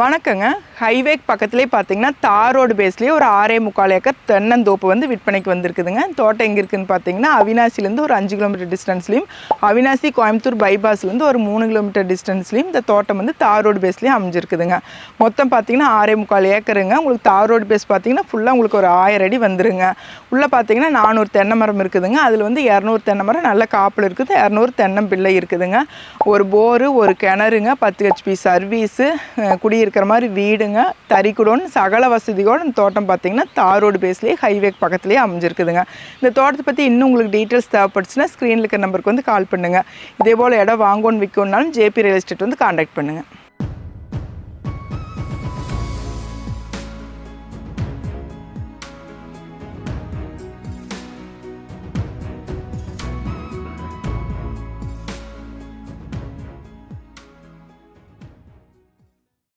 வணக்கங்க. ஹைவேக்கு பக்கத்துலேயே பார்த்தீங்கன்னா தார் ரோடு பேஸ்லேயே ஒரு 6.25 ஏக்கர் தென்னந்தோப்பு வந்து விற்பனைக்கு வந்திருக்குதுங்க. தோட்டம் எங்கே இருக்குதுன்னு பார்த்தீங்கன்னா அவினாசிலேருந்து ஒரு 5 கிலோமீட்டர் டிஸ்டன்ஸ்லையும், அவினாசி கோயம்புத்தூர் பைபாஸ்லேருந்து ஒரு 3 கிலோமீட்டர் டிஸ்டன்ஸ்லையும் இந்த தோட்டம் வந்து தார் ரோடு பேஸ்லேயே அமைஞ்சிருக்குதுங்க. மொத்தம் பார்த்தீங்கன்னா 6.25 ஏக்கருங்க. உங்களுக்கு தார் ரோடு பேஸ் பார்த்தீங்கன்னா ஃபுல்லாக உங்களுக்கு ஒரு 1000 அடி வந்துருங்க. உள்ளே பார்த்தீங்கன்னா 400 தென்னை மரம் இருக்குதுங்க. அதில் வந்து 200 தென்னை மரம் நல்ல காப்பில் இருக்குது, 200 தென்னம்பிள்ளை இருக்குதுங்க. ஒரு போரு, ஒரு கிணறுங்க, 10 ஹெச்பி சர்வீஸு, குடியிருக்கிற மாதிரி வீடுங்க, தறிக்குடோன் சகல வசதியோடு இந்த தோட்டம் பார்த்தீங்கன்னா தார் ரோடு பேஸ்லேயே ஹைவேக்கு பக்கத்துலேயே அமைஞ்சிருக்குதுங்க. இந்த தோட்டத்தை பற்றி இன்னும் உங்களுக்கு டீட்டெயில்ஸ் தேவைப்பட்டுச்சுன்னா ஸ்க்ரீனில் இருக்கிற நம்பருக்கு வந்து கால் பண்ணுங்கள். இதே போல் இடம் வாங்கணும்னு விற்கணுன்னாலும் ஜேபி ரியல் எஸ்டேட் வந்து கான்டாக்ட் பண்ணுங்கள்.